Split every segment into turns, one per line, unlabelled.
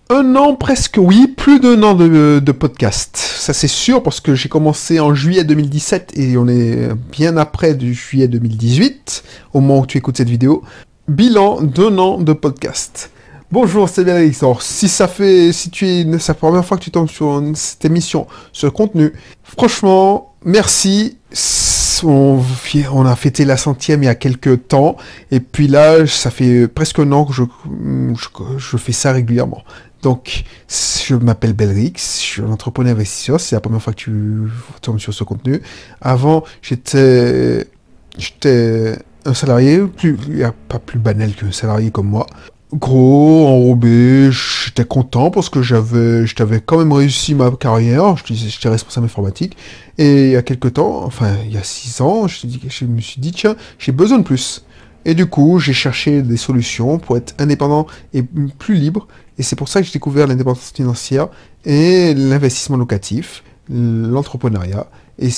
Un an presque, oui, plus d'un an de podcast. Ça c'est sûr parce que j'ai commencé en juillet 2017 et on est bien après du juillet 2018, au moment où tu écoutes cette vidéo. Bilan d'un an de podcast. Bonjour, c'est Béréx. Alors, c'est la première fois que tu tombes sur cette émission, sur le contenu, franchement, merci. On a fêté la 100e il y a quelques temps, et puis là, ça fait presque un an que je fais ça régulièrement. Donc, je m'appelle Belrix, je suis un entrepreneur investisseur, c'est la première fois que tu tombes sur ce contenu. Avant, j'étais un salarié, il n'y a pas plus banal qu'un salarié comme moi. Gros, enrobé, j'étais content parce que j'avais quand même réussi ma carrière, j'étais responsable informatique. Et il y a quelques temps, enfin il y a 6 ans, je me suis dit, tiens, j'ai besoin de plus. Et du coup, j'ai cherché des solutions pour être indépendant et plus libre. Et c'est pour ça que j'ai découvert l'indépendance financière et l'investissement locatif, l'entrepreneuriat. Et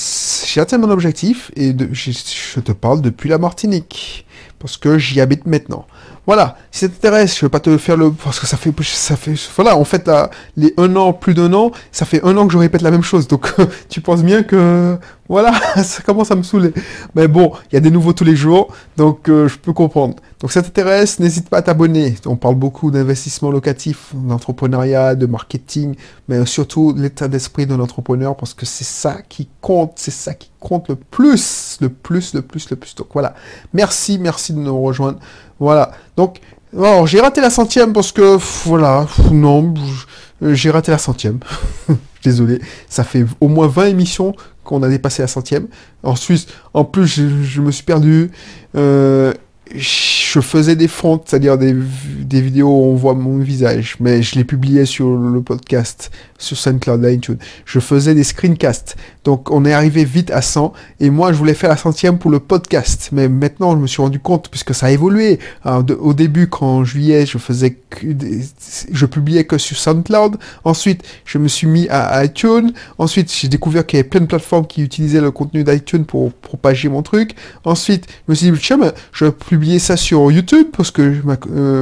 j'ai atteint mon objectif et je te parle depuis la Martinique. Parce que j'y habite maintenant. Voilà, si ça t'intéresse, je vais pas te faire parce que voilà, en fait, les un an, plus d'un an, ça fait un an que je répète la même chose. Donc, tu penses bien que, voilà, ça commence à me saouler. Mais bon, il y a des nouveaux tous les jours, donc je peux comprendre. Donc, si ça t'intéresse, n'hésite pas à t'abonner. On parle beaucoup d'investissement locatif, d'entrepreneuriat, de marketing, mais surtout l'état d'esprit de l'entrepreneur, parce que c'est ça qui compte, le plus, le plus, le plus, le plus. Donc, voilà. Merci de nous rejoindre. Voilà. Donc, alors, j'ai raté la 100e parce que, voilà, non, j'ai raté la 100e. Désolé. Ça fait au moins 20 émissions qu'on a dépassé la 100e. Ensuite, en plus, je me suis perdu. Je faisais des fronts, c'est-à-dire des vidéos où on voit mon visage, mais je les publiais sur le podcast, sur SoundCloud, iTunes. Je faisais des screencasts. Donc, on est arrivé vite à 100, et moi, je voulais faire la 100e pour le podcast. Mais maintenant, je me suis rendu compte, puisque ça a évolué. Alors, au début, en juillet, je publiais que sur SoundCloud. Ensuite, je me suis mis à iTunes. Ensuite, j'ai découvert qu'il y avait plein de plateformes qui utilisaient le contenu d'iTunes pour propager mon truc. Ensuite, je me suis dit, tiens, je vais publier ça sur YouTube, parce que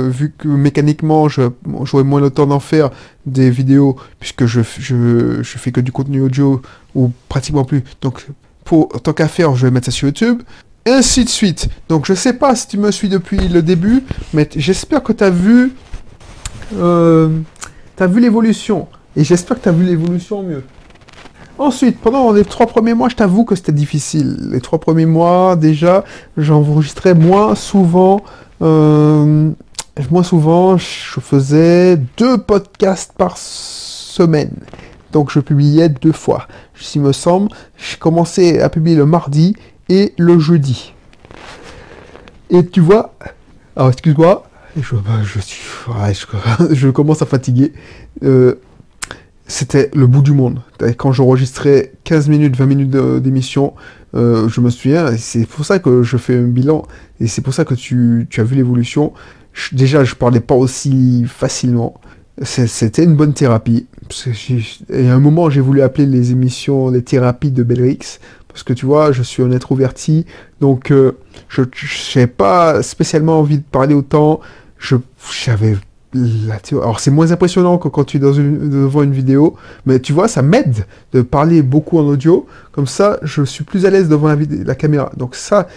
vu que mécaniquement, j'aurais moins le temps d'en faire des vidéos, puisque je fais que du contenu audio, ou pratiquement plus. Donc, tant qu'à faire, je vais mettre ça sur YouTube. Et ainsi de suite. Donc, je sais pas si tu me suis depuis le début, mais j'espère que tu as vu l'évolution. Et j'espère que tu as vu l'évolution mieux. Ensuite, pendant les 3 premiers mois, je t'avoue que c'était difficile. Les 3 premiers mois, déjà, j'enregistrais moins souvent. Je faisais 2 podcasts par semaine. Donc, je publiais 2 fois. S'il me semble, je commençais à publier le mardi et le jeudi. Et tu vois... Alors, excuse-moi. Je commence à fatiguer. C'était le bout du monde. Quand j'enregistrais 15 minutes, 20 minutes d'émission, je me souviens, c'est pour ça que je fais un bilan, et c'est pour ça que tu as vu l'évolution. Déjà, je parlais pas aussi facilement. C'était une bonne thérapie. Et à un moment, j'ai voulu appeler les émissions les thérapies de Belrix, parce que tu vois, je suis un introverti, donc je n'avais pas spécialement envie de parler autant. J'avais alors c'est moins impressionnant que quand tu es devant une vidéo, mais tu vois, ça m'aide de parler beaucoup en audio, comme ça je suis plus à l'aise devant la caméra. Donc ça,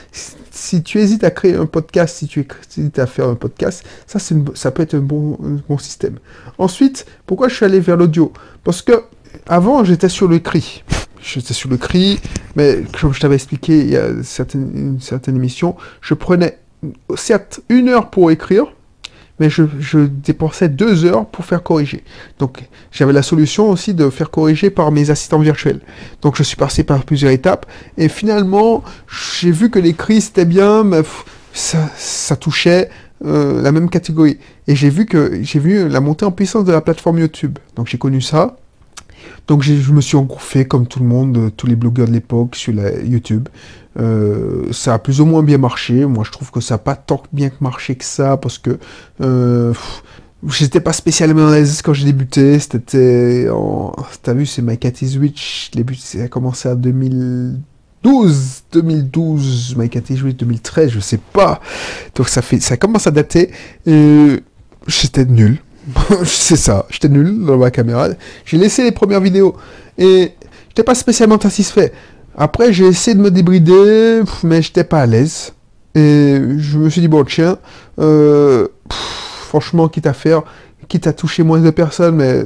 si tu hésites à créer un podcast, si tu hésites à faire un podcast, ça peut être un bon système. Ensuite, pourquoi je suis allé vers l'audio? Parce que avant j'étais sur le cri. Mais comme je t'avais expliqué il y a une certaine émission, je prenais certes 1 heure pour écrire, mais je dépensais 2 heures pour faire corriger. Donc, j'avais la solution aussi de faire corriger par mes assistants virtuels. Donc, je suis passé par plusieurs étapes, et finalement, j'ai vu que l'écrit, c'était bien, mais ça touchait la même catégorie. Et j'ai vu la montée en puissance de la plateforme YouTube. Donc, j'ai connu ça. Donc je me suis engouffré comme tout le monde, tous les blogueurs de l'époque sur YouTube. Ça a plus ou moins bien marché. Moi je trouve que ça n'a pas tant bien marché que ça parce que j'étais pas spécialement à l'aise quand j'ai débuté. T'as vu, c'est My Cat is Witch. Ça a commencé en 2012, My Cat is Witch 2013, je sais pas. Donc ça commence à dater. J'étais nul. C'est ça, j'étais nul dans ma caméra. J'ai laissé les premières vidéos et j'étais pas spécialement satisfait. Après, j'ai essayé de me débrider, mais j'étais pas à l'aise. Et je me suis dit, bon, tiens, franchement, quitte à toucher moins de personnes, mais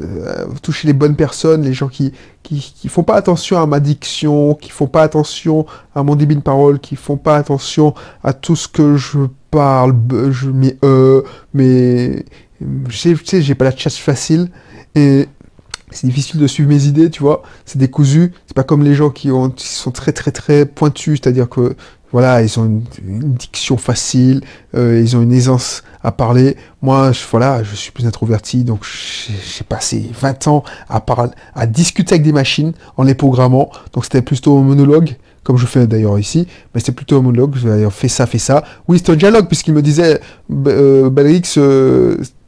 toucher les bonnes personnes, les gens qui font pas attention à ma diction, qui font pas attention à mon débit de parole, qui font pas attention à tout ce que je parle, mais tu sais, j'ai pas la chasse facile, et c'est difficile de suivre mes idées, tu vois, c'est décousu, c'est pas comme les gens qui sont très très très pointus, c'est-à-dire que voilà, ils ont une diction facile, ils ont une aisance à parler. Moi, voilà, je suis plus introverti, donc j'ai passé 20 ans à discuter avec des machines en les programmant, donc c'était plutôt un monologue, comme je fais d'ailleurs ici, mais c'était plutôt un monologue, je vais dire fais ça. Oui, c'est un dialogue, puisqu'il me disait, Belrix,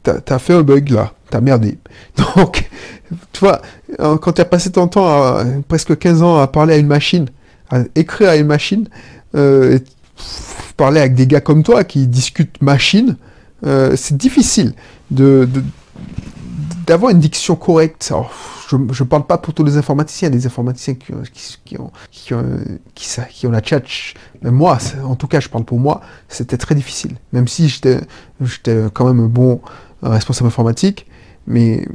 t'as fait un bug là, t'as merdé. Donc, tu vois, quand tu as passé ton temps, presque 15 ans, à parler à une machine, à écrire à une machine, et parler avec des gars comme toi qui discutent machine, c'est difficile d'avoir une diction correcte. Alors, je parle pas pour tous les informaticiens, des informaticiens qui ont la tchatch. Mais moi, en tout cas, je parle pour moi, c'était très difficile. Même si j'étais quand même un bon responsable informatique, mais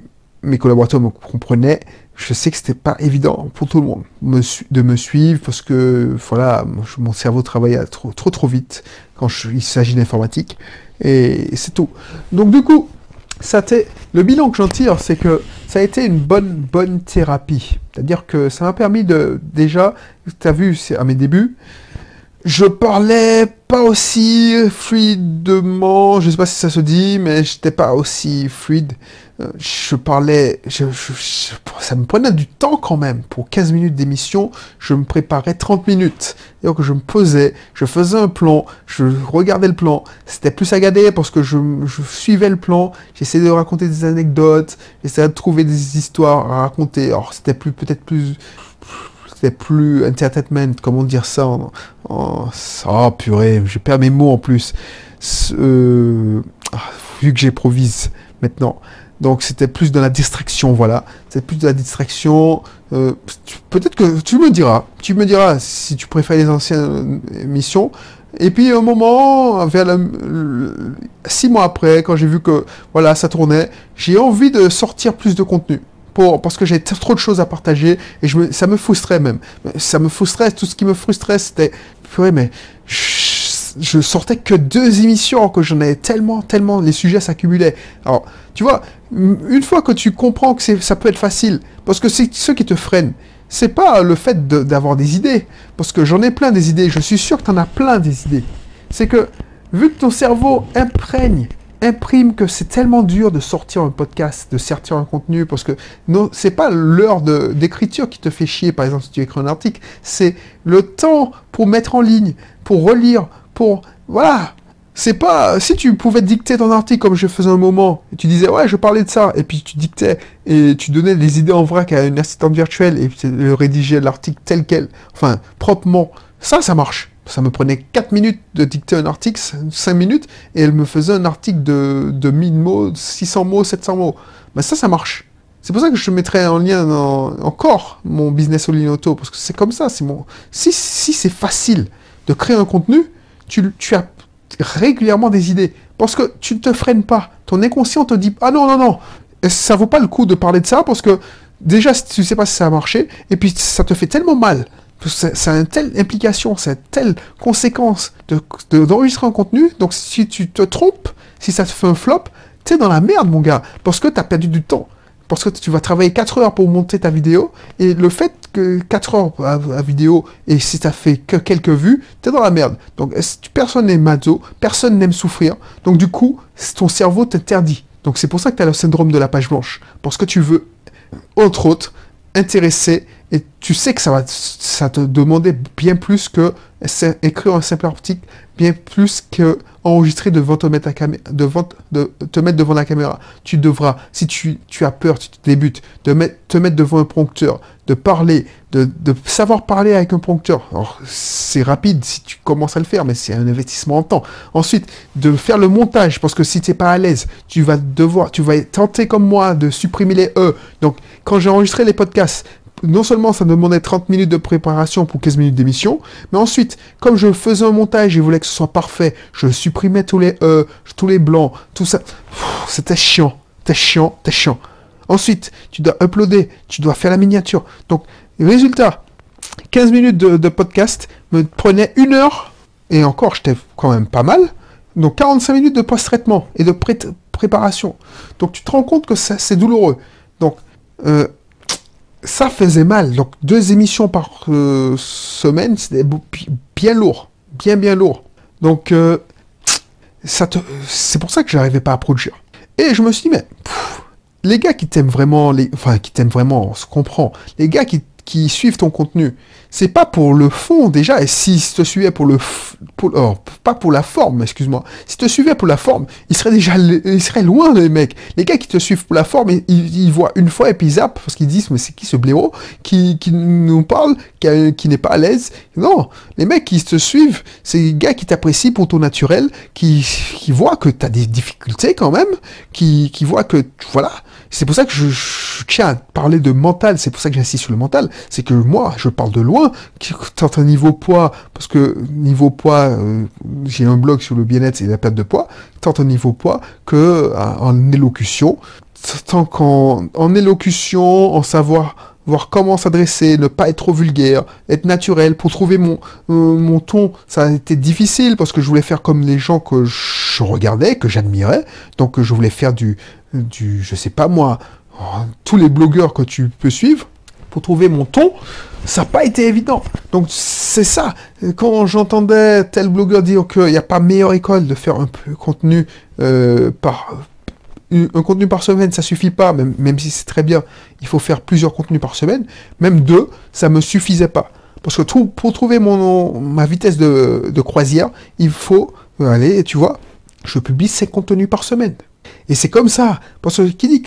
mes collaborateurs me comprenaient. Je sais que c'était pas évident pour tout le monde de me suivre parce que voilà, mon cerveau travaillait trop vite quand il s'agit d'informatique et c'est tout. Donc du coup, le bilan que j'en tire, c'est que ça a été une bonne thérapie. C'est-à-dire que ça m'a permis déjà, tu as vu, c'est à mes débuts, je parlais pas aussi fluidement, je sais pas si ça se dit, mais j'étais pas aussi fluide. Je parlais, ça me prenait du temps quand même. Pour 15 minutes d'émission, je me préparais 30 minutes. Donc je me posais, je faisais un plan, je regardais le plan. C'était plus agadé parce que je suivais le plan, j'essayais de raconter des anecdotes, j'essayais de trouver des histoires à raconter. Alors c'était peut-être plus entertainment, comment dire ça oh purée, je perds mes mots en plus. Vu que j'improvise maintenant. Donc c'était plus de la distraction, voilà. C'est plus de la distraction. Peut-être que tu me diras si tu préfères les anciennes émissions. Et puis un moment, 6 mois après, quand j'ai vu que voilà, ça tournait, j'ai envie de sortir plus de contenu. Parce que j'avais trop de choses à partager et ça me frustrait même. Ça me frustrait, tout ce qui me frustrait, c'était, purée, mais je sortais que 2 émissions, que j'en avais tellement, les sujets s'accumulaient. Alors, tu vois, une fois que tu comprends que ça peut être facile, parce que c'est ce qui te freine, c'est pas le fait d'avoir des idées, parce que j'en ai plein des idées, je suis sûr que t'en as plein des idées. C'est que, vu que ton cerveau imprime que c'est tellement dur de sortir un podcast, de sortir un contenu, parce que non, c'est pas l'heure d'écriture qui te fait chier, par exemple, si tu écris un article, c'est le temps pour mettre en ligne, pour relire, voilà. C'est pas... Si tu pouvais dicter ton article comme je faisais un moment, et tu disais, ouais, je parlais de ça, et puis tu dictais, et tu donnais des idées en vrac à une assistante virtuelle, et tu rédigeais l'article tel quel, enfin, proprement, ça marche. Ça me prenait 4 minutes de dicter un article, 5 minutes, et elle me faisait un article de 1000 mots, 600 mots, 700 mots. Ben ça marche. C'est pour ça que je mettrais en lien encore mon business en ligne auto, parce que c'est comme ça. Si c'est facile de créer un contenu, tu as régulièrement des idées. Parce que tu ne te freines pas. Ton inconscient te dit, ah non, ça vaut pas le coup de parler de ça, parce que déjà, tu sais pas si ça a marché, et puis ça te fait tellement mal. Ça a une telle implication, ça a une telle conséquence d'enregistrer un contenu. Donc si tu te trompes, si ça te fait un flop, t'es dans la merde, mon gars. Parce que t'as perdu du temps. Parce que tu vas travailler 4 heures pour monter ta vidéo. Et le fait que 4 heures à vidéo, et si t'as fait que quelques vues, t'es dans la merde. Donc personne n'aime mazo, personne n'aime souffrir. Donc du coup, ton cerveau t'interdit. Donc c'est pour ça que t'as le syndrome de la page blanche. Parce que tu veux, entre autres, intéresser Et tu sais que ça te demandait bien plus que écrire un simple article, bien plus que enregistrer devant te mettre, te mettre devant la caméra. Tu devras, si tu as peur, tu débutes, te mettre devant un prompteur, de parler, de savoir parler avec un prompteur. Alors, c'est rapide si tu commences à le faire, mais c'est un investissement en temps. Ensuite, de faire le montage, parce que si tu n'es pas à l'aise, tu vas tenter comme moi de supprimer les E. Donc, quand j'ai enregistré les podcasts, non seulement ça me demandait 30 minutes de préparation pour 15 minutes d'émission, mais ensuite, comme je faisais un montage et voulais que ce soit parfait, je supprimais tous les E, tous les blancs, tout ça. C'était chiant. C'était chiant. Ensuite, tu dois uploader, tu dois faire la miniature. Donc, résultat, 15 minutes de podcast me prenait 1 heure, et encore, j'étais quand même pas mal. Donc, 45 minutes de post-traitement et de préparation. Donc, tu te rends compte que c'est douloureux. Donc, ça faisait mal. Donc, 2 émissions par semaine, c'était bien lourd. Bien lourd. Donc, c'est pour ça que je n'arrivais pas à produire. Et je me suis dit, mais les gars qui t'aiment vraiment, on se comprend. Les gars qui suivent ton contenu, c'est pas pour le fond déjà, et s'ils te suivaient pas pour la forme, excuse-moi, s'ils te suivaient pour la forme, ils seraient loin les mecs. Les gars qui te suivent pour la forme, ils voient une fois et puis ils zappent, parce qu'ils disent, mais c'est qui ce blaireau qui nous parle, qui n'est pas à l'aise. Non, les mecs qui te suivent, c'est les gars qui t'apprécient pour ton naturel, qui voient que t'as des difficultés quand même, qui voient que, voilà. C'est pour ça que je tiens à parler de mental, c'est pour ça que j'insiste sur le mental, c'est que moi, je parle de loin, tant un niveau poids, parce que niveau poids, j'ai un blog sur le bien-être et la perte de poids, tant un niveau poids que en élocution, tant qu'en élocution, en savoir voir comment s'adresser, ne pas être trop vulgaire, être naturel, pour trouver mon ton, ça a été difficile, parce que je voulais faire comme les gens que je regardais, que j'admirais, donc je voulais faire je sais pas moi, tous les blogueurs que tu peux suivre, pour trouver mon ton, ça n'a pas été évident. Donc c'est ça, quand j'entendais tel blogueur dire qu'il n'y a pas meilleure école de faire un peu contenu un contenu par semaine, ça suffit pas, même si c'est très bien, il faut faire plusieurs contenus par semaine, même 2, ça me suffisait pas. Parce que pour trouver ma vitesse de croisière, il faut aller, tu vois, je publie 5 contenus par semaine. Et c'est comme ça, parce que qui dit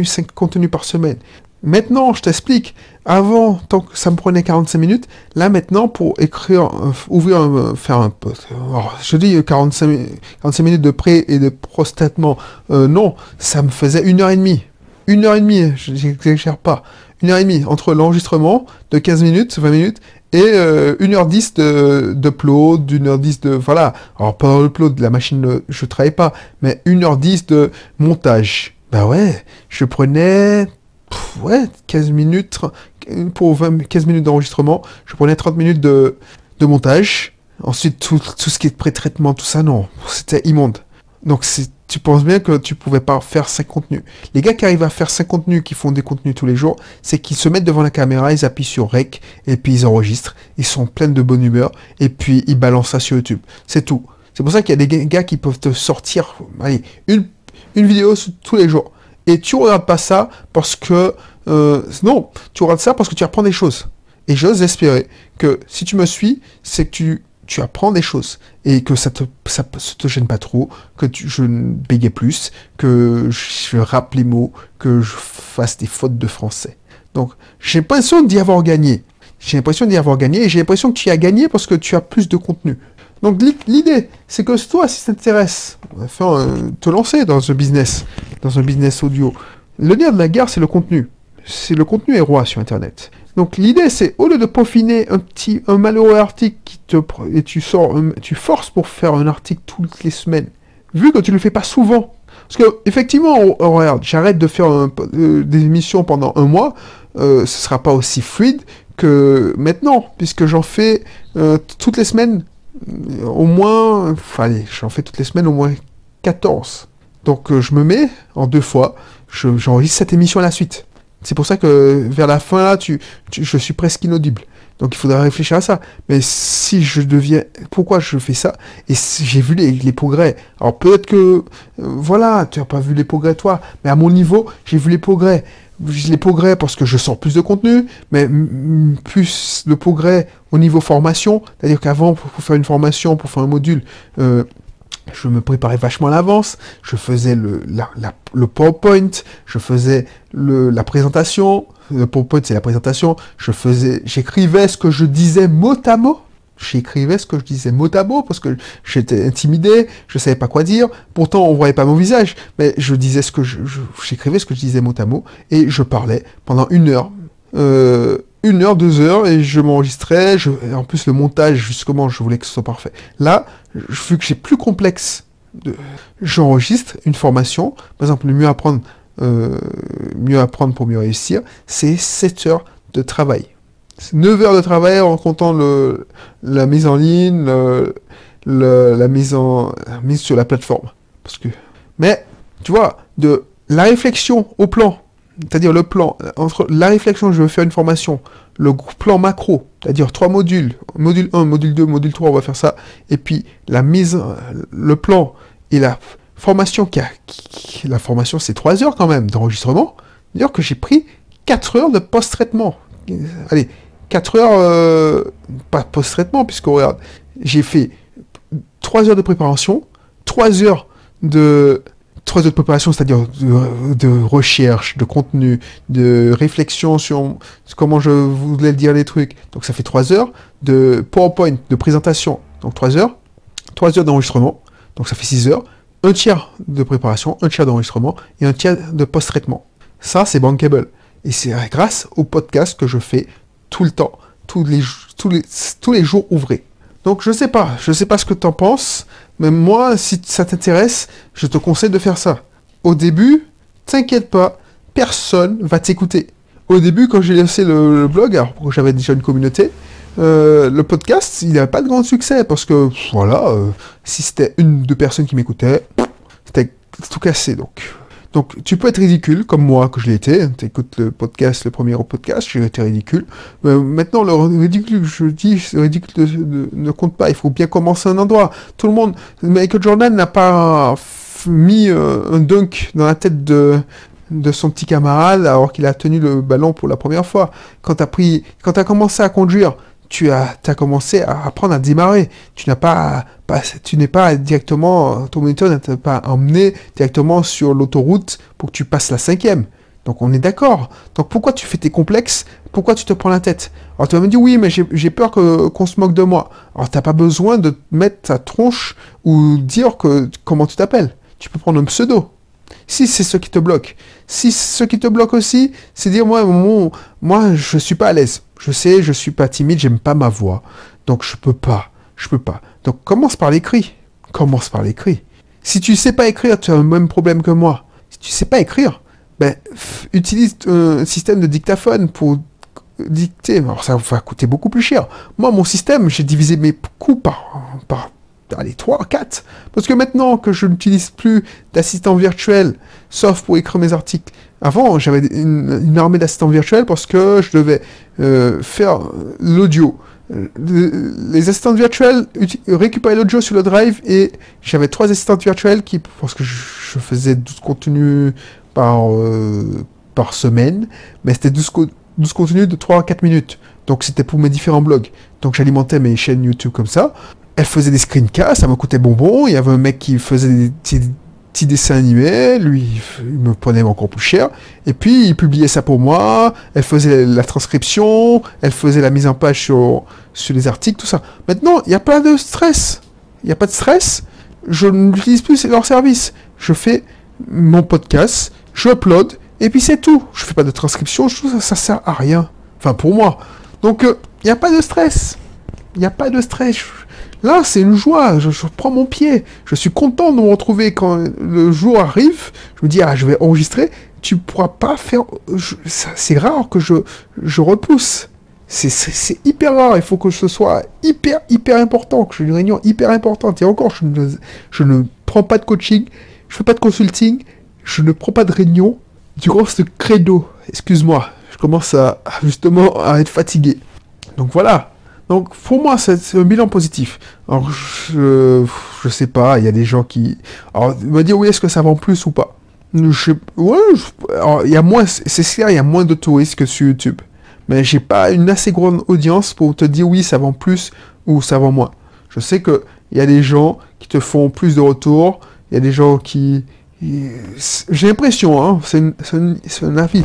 5 contenus par semaine. Maintenant, je t'explique, avant, tant que ça me prenait 45 minutes, là maintenant, pour écrire, faire un post, alors, je dis 45 minutes de pré et de post-traitement, non, ça me faisait 1h30. 1h30, je n'exagère pas. 1h30, entre l'enregistrement de 15 minutes, 20 minutes, et 1h10 d'upload, 1h10 de... Voilà, alors pas l'upload, la machine, je travaille pas, mais 1h10 de montage. Bah ouais, je prenais... 15 minutes, pour 15 minutes d'enregistrement, je prenais 30 minutes de montage. Ensuite, tout ce qui est pré-traitement, tout ça, non, c'était immonde. Donc, tu penses bien que tu pouvais pas faire 5 contenus. Les gars qui arrivent à faire 5 contenus, qui font des contenus tous les jours, c'est qu'ils se mettent devant la caméra, ils appuient sur Rec, et puis ils enregistrent, ils sont pleins de bonne humeur, et puis ils balancent ça sur YouTube. C'est tout. C'est pour ça qu'il y a des gars qui peuvent te sortir, allez, une vidéo tous les jours. Et tu regardes pas ça parce que... non, tu regardes ça parce que tu apprends des choses. Et j'ose espérer que si tu me suis, c'est que tu apprends des choses. Et que ça te gêne pas trop, que je ne bégaye plus, que je rappe les mots, que je fasse des fautes de français. Donc, j'ai l'impression d'y avoir gagné. J'ai l'impression d'y avoir gagné, et j'ai l'impression que tu y as gagné parce que tu as plus de contenu. Donc l'idée, c'est que toi, si ça t'intéresse, te lancer dans un business audio. Le nerf de la guerre, c'est le contenu. Le contenu est roi sur Internet. Donc l'idée, c'est au lieu de peaufiner un malheureux article et tu forces pour faire un article toutes les semaines, vu que tu le fais pas souvent. Parce que effectivement, regarde, j'arrête de faire des émissions pendant 1 mois, ce sera pas aussi fluide que maintenant, puisque j'en fais toutes les semaines. Au moins, j'en fais toutes les semaines au moins 14. Donc je me mets en 2 fois, j'enregistre cette émission à la suite. C'est pour ça que vers la fin là, je suis presque inaudible. Donc il faudra réfléchir à ça. Mais si je deviens... Pourquoi je fais ça? Et j'ai vu les progrès. Alors peut-être que... voilà, tu n'as pas vu les progrès toi, mais à mon niveau, j'ai vu les progrès. les progrès parce que je sors plus de contenu, mais plus de progrès au niveau formation. C'est-à-dire qu'avant, pour faire une formation, pour faire un module, je me préparais vachement à l'avance. Je faisais le PowerPoint, je faisais la présentation. Le PowerPoint, c'est la présentation. J'écrivais ce que je disais mot à mot. J'écrivais ce que je disais mot à mot parce que j'étais intimidé, je savais pas quoi dire. Pourtant, on voyait pas mon visage, mais je disais j'écrivais ce que je disais mot à mot et je parlais pendant 1 heure, 1 heure, 2 heures et je m'enregistrais. En plus, le montage, justement, je voulais que ce soit parfait. Là, vu que j'ai plus complexe, j'enregistre une formation. Par exemple, mieux apprendre pour mieux réussir, c'est 7 heures de travail. 9 heures de travail en comptant la mise en ligne, la mise sur la plateforme. Mais, tu vois, de la réflexion au plan, c'est-à-dire le plan, entre la réflexion, je veux faire une formation, le plan macro, c'est-à-dire 3 modules, module 1, module 2, module 3, on va faire ça, et puis le plan et la formation la formation, c'est 3 heures quand même d'enregistrement, c'est-à-dire que j'ai pris 4 heures de post-traitement. Allez, 4 heures, pas post-traitement, puisque regarde, j'ai fait 3 heures de préparation, 3 heures de préparation, c'est-à-dire de recherche, de contenu, de réflexion sur comment je voulais dire les trucs. Donc ça fait 3 heures de PowerPoint, de présentation, donc 3 heures, 3 heures d'enregistrement, donc ça fait 6 heures, un tiers de préparation, un tiers d'enregistrement et un tiers de post-traitement. Ça, c'est bankable. Et c'est grâce au podcast que je fais tout le temps, tous les jours ouvrés. Donc je sais pas ce que t'en penses, mais moi, si ça t'intéresse, je te conseille de faire ça. Au début, t'inquiète pas, personne va t'écouter. Au début, quand j'ai lancé le blog, alors que j'avais déjà une communauté, le podcast, il n'avait pas de grand succès, parce que, voilà, si c'était 1 ou 2 personnes qui m'écoutaient, c'était tout cassé, Donc, tu peux être ridicule, comme moi, que je l'ai été. Tu écoutes le premier podcast, j'ai été ridicule. Maintenant, le ridicule, je dis, le ridicule ne compte pas. Il faut bien commencer à un endroit. Tout le monde... Michael Jordan n'a pas mis un dunk dans la tête de son petit camarade alors qu'il a tenu le ballon pour la première fois. Quand t'as commencé à conduire, tu as commencé à apprendre à démarrer. Tu n'es pas directement, ton moniteur ne t'a pas emmené directement sur l'autoroute pour que tu passes la 5e. Donc on est d'accord. Donc pourquoi tu fais tes complexes? Pourquoi tu te prends la tête? Alors tu vas me dire oui, mais j'ai peur qu'on se moque de moi. Alors t'as pas besoin de mettre ta tronche ou dire comment tu t'appelles. Tu peux prendre un pseudo. Si c'est ce qui te bloque. Si ce qui te bloque aussi, c'est dire moi je suis pas à l'aise. Je sais, je suis pas timide, j'aime pas ma voix. Donc je peux pas. Donc commence par l'écrit. Si tu sais pas écrire, tu as le même problème que moi. Si tu sais pas écrire, utilise un système de dictaphone pour dicter. Alors ça va coûter beaucoup plus cher. Moi, mon système, j'ai divisé mes coûts par 3, 4. Parce que maintenant que je n'utilise plus d'assistant virtuel, sauf pour écrire mes articles, avant j'avais une armée d'assistants virtuels parce que je devais faire l'audio. Les assistants virtuels récupéraient l'audio sur le drive et j'avais 3 assistants virtuels parce que je faisais 12 contenus par semaine, mais c'était 12 contenus de 3 à 4 minutes. Donc c'était pour mes différents blogs. Donc j'alimentais mes chaînes YouTube comme ça. Elle faisait des screencasts, ça me coûtait bonbon. Il y avait un mec qui faisait des petits dessins animés, lui, il me prenait encore plus cher. Et puis, il publiait ça pour moi. Elle faisait la transcription, elle faisait la mise en page sur les articles, tout ça. Maintenant, il n'y a pas de stress. Il n'y a pas de stress. Je n'utilise plus leur service. Je fais mon podcast, je upload, et puis c'est tout. Je fais pas de transcription, je trouve ça sert à rien. Enfin, pour moi. Donc, il n'y a pas de stress. Là, c'est une joie, je prends mon pied. Je suis content de me retrouver quand le jour arrive. Je me dis, je vais enregistrer. Tu pourras pas faire... C'est rare que je repousse. C'est hyper rare. Il faut que ce soit hyper important, que j'ai une réunion hyper importante. Et encore, je ne prends pas de coaching, je fais pas de consulting, je ne prends pas de réunion durant ce credo. Excuse-moi, je commence justement à être fatigué. Donc voilà. Donc, pour moi, c'est un bilan positif. Alors, je sais pas, il y a des gens qui... Alors, me dire, oui, est-ce que ça vend plus ou pas? Ouais, alors, il y a moins, c'est clair, il y a moins de touristes que sur YouTube. Mais j'ai pas une assez grande audience pour te dire oui, ça vend plus ou ça vend moins. Je sais que il y a des gens qui te font plus de retours, il y a des gens qui... J'ai l'impression, hein, c'est un avis.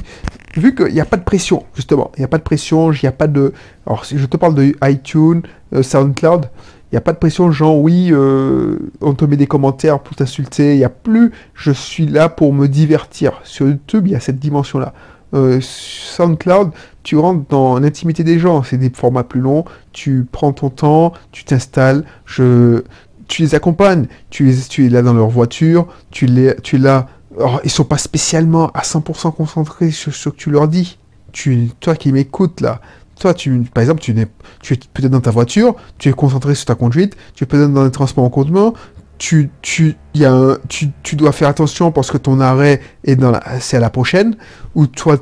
Vu qu'il n'y a pas de pression, justement, il n'y a pas de pression, il n'y a pas de... Alors, si je te parle de iTunes, SoundCloud, il n'y a pas de pression, genre, oui, on te met des commentaires pour t'insulter, il n'y a plus, je suis là pour me divertir. Sur YouTube, il y a cette dimension-là. SoundCloud, tu rentres dans l'intimité des gens, c'est des formats plus longs, tu prends ton temps, tu t'installes, tu les accompagnes, tu es là dans leur voiture, tu es là. Alors, ils sont pas spécialement à 100% concentrés sur ce que tu leur dis. Toi qui m'écoutes là, toi, par exemple, tu es peut-être dans ta voiture, tu es concentré sur ta conduite, tu es peut-être dans les transports en commun, tu dois faire attention parce que ton arrêt c'est à la prochaine, ou toi,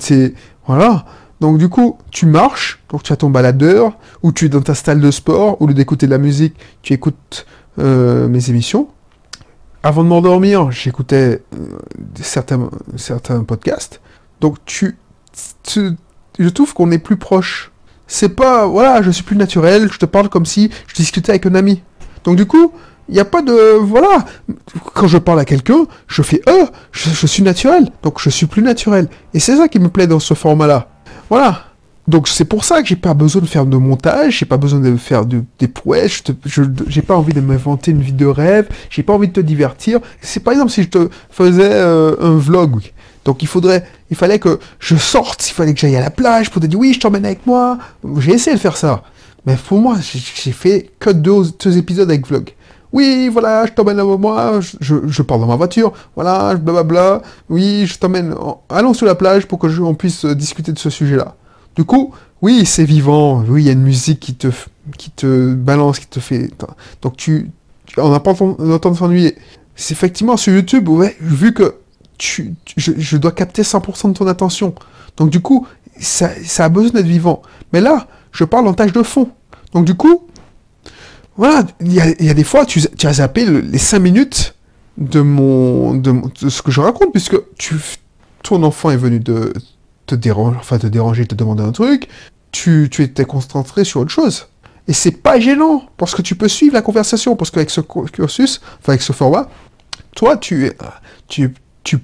voilà. Donc, du coup, tu marches, donc tu as ton baladeur, ou tu es dans ta salle de sport, au lieu d'écouter de la musique, tu écoutes mes émissions. Avant de m'endormir, j'écoutais certains podcasts. Donc, je trouve qu'on est plus proche. C'est pas, voilà, je suis plus naturel, je te parle comme si je discutais avec un ami. Donc, du coup, il n'y a pas de... Voilà. Quand je parle à quelqu'un, je fais je suis naturel. Donc je suis plus naturel. Et c'est ça qui me plaît dans ce format-là. Voilà. Donc c'est pour ça que j'ai pas besoin de faire de montage, j'ai pas besoin de faire des prouesses, j'ai pas envie de m'inventer une vie de rêve, j'ai pas envie de te divertir. C'est par exemple si je te faisais un vlog. Donc il fallait que je sorte, il fallait que j'aille à la plage pour te dire oui, je t'emmène avec moi. J'ai essayé de faire ça. Mais pour moi, j'ai fait que deux épisodes avec vlog. Oui, voilà, je t'emmène avec moi, je pars dans ma voiture, voilà, blablabla, oui, je t'emmène, allons sur la plage pour que on puisse discuter de ce sujet-là. Du coup, oui, c'est vivant, oui, il y a une musique qui te balance, qui te fait... Donc on n'a pas le temps de s'ennuyer. C'est effectivement sur YouTube, ouais, vu que je dois capter 100% de ton attention. Donc du coup, ça a besoin d'être vivant. Mais là, je parle en tâche de fond. Donc du coup, voilà, il y a des fois, tu as zappé les 5 minutes de ce que je raconte, puisque ton enfant est venu te déranger, te demander un truc, tu étais concentré sur autre chose. Et c'est pas gênant, parce que tu peux suivre la conversation, parce qu'avec ce cursus, avec ce format, toi, tu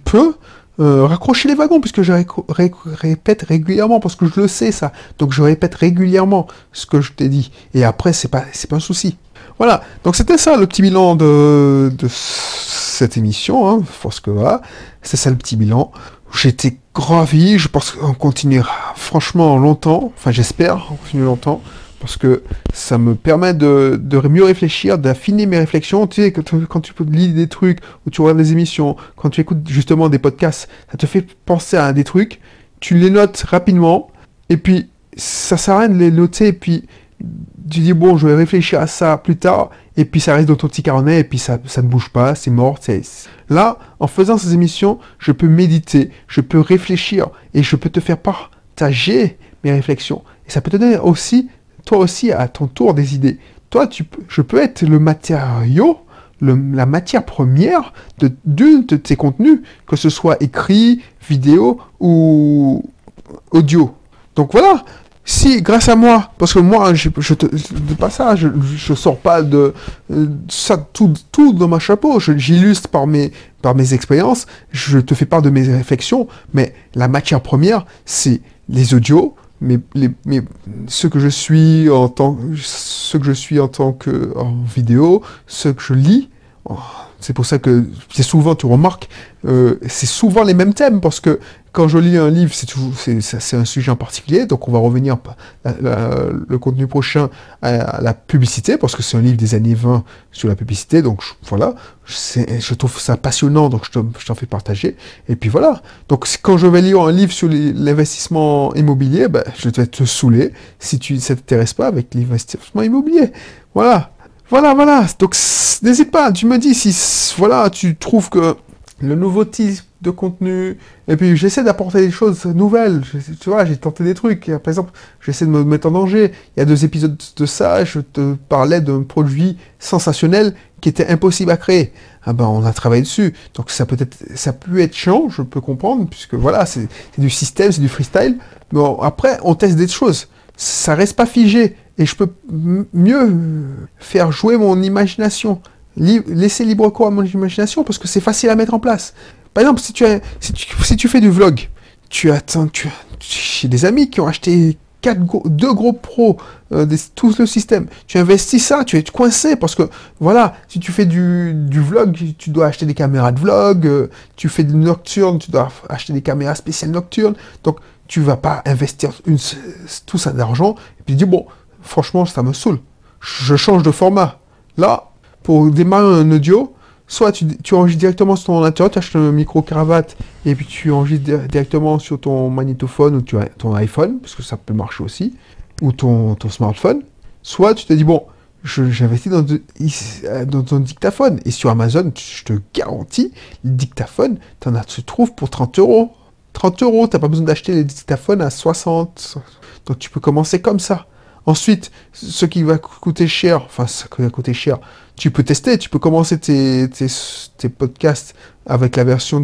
peux raccrocher les wagons, puisque je répète régulièrement, parce que je le sais, ça. Donc je répète régulièrement ce que je t'ai dit. Et après, c'est pas un souci. Voilà, donc c'était ça le petit bilan de cette émission, hein, parce que voilà, c'est ça le petit bilan. J'étais ravi, je pense qu'on continuera franchement longtemps, enfin j'espère continuer longtemps, parce que ça me permet de mieux réfléchir, d'affiner mes réflexions. Tu sais, quand tu lis des trucs, ou tu regardes des émissions, quand tu écoutes justement des podcasts, ça te fait penser à des trucs, tu les notes rapidement, et puis ça sert à rien de les noter, et puis tu dis bon, je vais réfléchir à ça plus tard, et puis ça reste dans ton petit carnet, et puis ça ne bouge pas, c'est mort. Là, en faisant ces émissions, je peux méditer, je peux réfléchir, et je peux te faire partager mes réflexions. Et ça peut te donner aussi, toi aussi, à ton tour, des idées. Toi, je peux être le matériau, la matière première d'une de tes contenus, que ce soit écrit, vidéo ou audio. Donc voilà. Si, grâce à moi, parce que moi, je pas ça, je sors pas de ça tout dans ma chapeau, j'illustre par mes expériences, je te fais part de mes réflexions, mais la matière première, c'est les audios, ce que je suis en tant que en vidéo, ce que je lis. C'est pour ça que c'est souvent, tu remarques, c'est souvent les mêmes thèmes, parce que quand je lis un livre, c'est un sujet en particulier, donc on va revenir le contenu prochain à la publicité, parce que c'est un livre des années 20 sur la publicité, donc voilà, je trouve ça passionnant, donc je t'en fais partager, et puis voilà. Donc quand je vais lire un livre sur l'investissement immobilier, ben, je vais te saouler si ça ne t'intéresse pas avec l'investissement immobilier. Voilà. Voilà. Donc, n'hésite pas, tu me dis si, voilà, tu trouves que le nouveau type de contenu, et puis j'essaie d'apporter des choses nouvelles, tu vois, j'ai tenté des trucs, par exemple, j'essaie de me mettre en danger, il y a 2 épisodes de ça, je te parlais d'un produit sensationnel qui était impossible à créer. Ah ben, on a travaillé dessus, donc ça peut être chiant, je peux comprendre, puisque voilà, c'est du système, c'est du freestyle, mais après, on teste des choses, ça reste pas figé, et je peux mieux faire jouer mon imagination, laisser libre cours à mon imagination, parce que c'est facile à mettre en place. Par exemple, si tu fais du vlog, j'ai des amis qui ont acheté 2 gros pros, tout le système. Tu investis ça, tu es coincé parce que, voilà, si tu fais du vlog, tu dois acheter des caméras de vlog, tu fais du nocturne, tu dois acheter des caméras spéciales nocturnes. Donc, tu vas pas investir tout ça d'argent et puis dire, bon, franchement, ça me saoule. Je change de format. Là, pour démarrer un audio, soit tu enregistres directement sur ton ordinateur, tu achètes un micro-cravate, et puis tu enregistres directement sur ton magnétophone ou ton iPhone, parce que ça peut marcher aussi, ou ton smartphone. Soit tu te dis, bon, j'investis dans un dictaphone. Et sur Amazon, je te garantis, le dictaphone, tu trouves pour 30 euros. 30 euros, tu n'as pas besoin d'acheter les dictaphones à 60. Donc tu peux commencer comme ça. Ensuite, ce qui va coûter cher, tu peux tester, tu peux commencer tes podcasts avec la version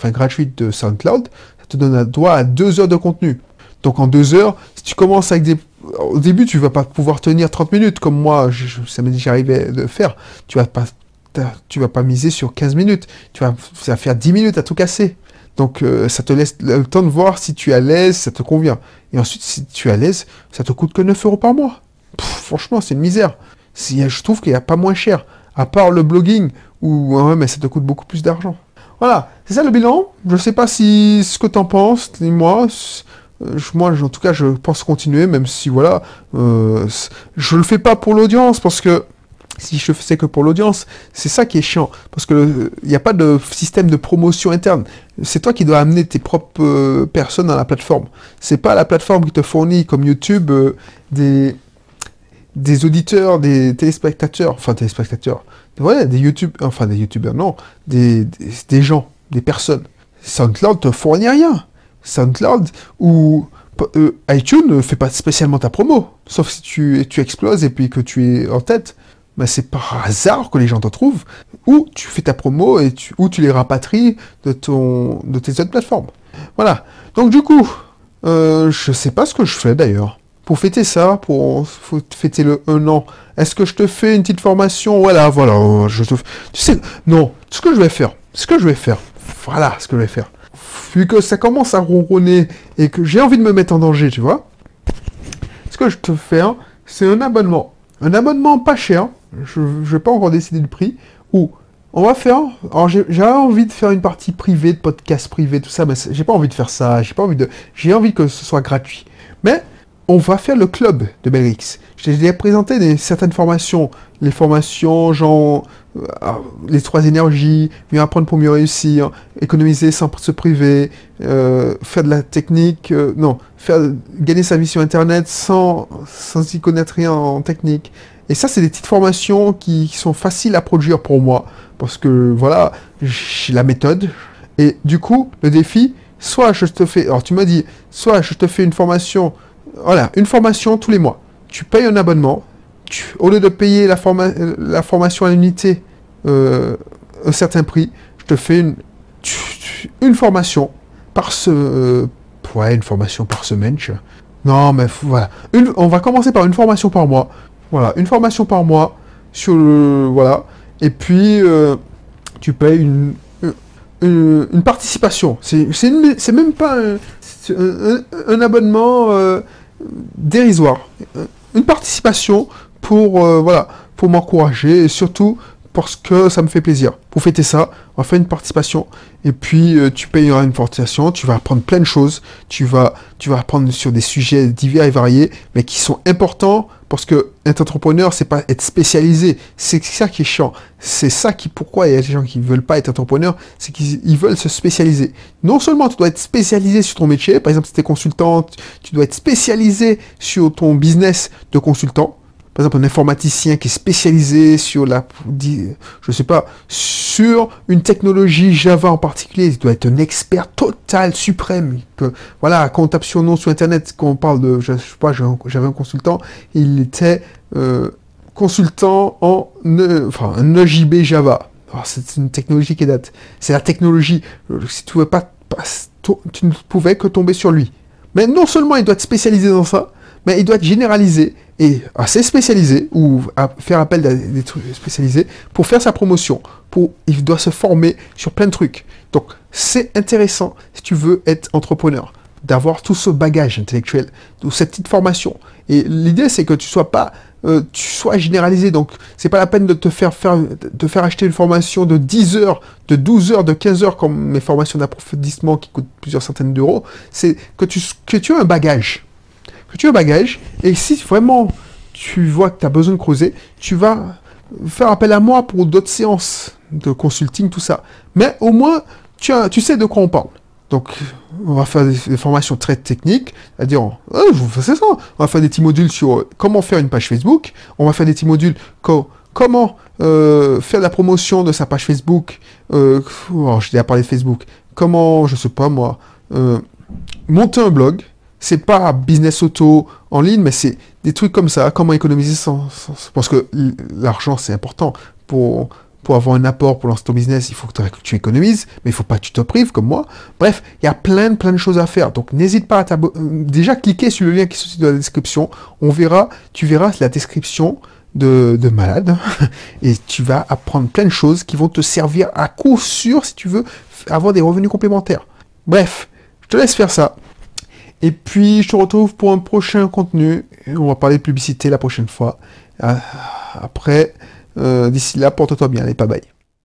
gratuite de SoundCloud, ça te donne droit à 2 heures de contenu. Donc en 2 heures, si tu commences avec au début, tu vas pas pouvoir tenir 30 minutes, comme moi, ça m'est déjà arrivé de faire. Tu vas pas miser sur 15 minutes, ça va faire 10 minutes à tout casser. Donc ça te laisse le temps de voir si tu es à l'aise, ça te convient. Et ensuite, si tu es à l'aise, ça te coûte que 9 euros par mois. Franchement, c'est une misère. Je trouve qu'il n'y a pas moins cher. À part le blogging, où mais ça te coûte beaucoup plus d'argent. Voilà, c'est ça le bilan. Je ne sais pas ce que tu en penses, dis-moi. Moi, en tout cas, je pense continuer, même si, voilà, je le fais pas pour l'audience, parce que si je fais que pour l'audience, c'est ça qui est chiant, parce que il n'y a pas de système de promotion interne. C'est toi qui dois amener tes propres personnes à la plateforme. C'est pas la plateforme qui te fournit, comme YouTube, des auditeurs, des téléspectateurs, voilà, des youtubeurs, non, des gens, des personnes. SoundCloud te fournit rien. SoundCloud ou iTunes ne fait pas spécialement ta promo, sauf si tu exploses et puis que tu es en tête. Ben c'est par hasard que les gens te trouvent, ou tu fais ta promo ou tu les rapatries de tes autres plateformes. Voilà. Donc du coup, je sais pas ce que je fais d'ailleurs. Pour fêter ça, pour fêter le 1 an, est-ce que je te fais une petite formation? Voilà, tu sais, non, ce que je vais faire, voilà ce que je vais faire. Vu que ça commence à ronronner et que j'ai envie de me mettre en danger, tu vois, ce que je te fais, c'est un abonnement. Un abonnement pas cher, je vais pas encore décider le prix, où on va faire, alors j'ai envie de faire une partie privée, de podcast privé, tout ça, mais j'ai pas envie de faire ça, j'ai envie que ce soit gratuit. Mais on va faire le club de Belrix. Je t'ai présenté certaines formations, les formations genre les 3 énergies, mieux apprendre pour mieux réussir, économiser sans se priver, faire de la technique, gagner sa vie sur Internet sans y connaître rien en technique. Et ça, c'est des petites formations qui sont faciles à produire pour moi, parce que voilà, j'ai la méthode. Et du coup, le défi, soit je te fais, alors tu m'as dit, soit je te fais une formation, voilà, une formation tous les mois. Tu payes un abonnement. Au lieu de payer la formation à l'unité un certain prix, je te fais une formation une formation par semaine. Non, mais voilà. On va commencer par une formation par mois. Voilà, une formation par mois sur voilà. Et puis tu payes une participation. C'est même pas un abonnement dérisoire. Une participation pour m'encourager et surtout parce que ça me fait plaisir. Pour fêter ça, on va faire une participation et puis tu payeras une participation, tu vas apprendre plein de choses, tu vas apprendre sur des sujets divers et variés, mais qui sont importants parce que être entrepreneur, c'est pas être spécialisé, c'est ça qui est chiant. C'est ça pourquoi il y a des gens qui veulent pas être entrepreneurs, c'est qu'ils veulent se spécialiser. Non seulement tu dois être spécialisé sur ton métier, par exemple si tu es consultant, tu dois être spécialisé sur ton business de consultant, par exemple, un informaticien qui est spécialisé sur je sais pas, sur une technologie Java en particulier, il doit être un expert total, suprême. Voilà, quand on tape son nom sur Internet, quand on parle de, je sais pas, j'avais un consultant, il était consultant un EJB Java. Alors, c'est une technologie qui date. C'est la technologie. Si tu tu ne pouvais que tomber sur lui. Mais non seulement il doit être spécialisé dans ça, mais il doit être généralisé et assez spécialisé, ou faire appel à des trucs spécialisés, pour faire sa promotion. Il doit se former sur plein de trucs. Donc, c'est intéressant, si tu veux être entrepreneur, d'avoir tout ce bagage intellectuel, ou cette petite formation. Et l'idée, c'est que tu sois généralisé. Donc, c'est pas la peine de te faire acheter une formation de 10 heures, de 12 heures, de 15 heures, comme mes formations d'approfondissement qui coûtent plusieurs centaines d'euros. C'est que tu aies un bagage. Et si vraiment tu vois que tu as besoin de creuser, tu vas faire appel à moi pour d'autres séances de consulting, tout ça. Mais au moins, tu sais de quoi on parle. Donc, on va faire des formations très techniques, c'est-à-dire, c'est ça, on va faire des petits modules sur comment faire une page Facebook, on va faire des petits modules comment faire la promotion de sa page Facebook, j'ai déjà parlé de Facebook, comment, je sais pas moi, monter un blog. C'est pas business auto en ligne, mais c'est des trucs comme ça. Comment économiser parce que l'argent, c'est important. Pour avoir un apport pour lancer ton business, il faut que tu économises, mais il faut pas que tu te prives comme moi. Bref, il y a plein de choses à faire. Donc, n'hésite pas à déjà cliquer sur le lien qui se situe dans la description. Tu verras la description de malade. Et tu vas apprendre plein de choses qui vont te servir à coup sûr si tu veux avoir des revenus complémentaires. Bref, je te laisse faire ça. Et puis, je te retrouve pour un prochain contenu. On va parler de publicité la prochaine fois. Après, d'ici là, porte-toi bien. Allez, bye bye.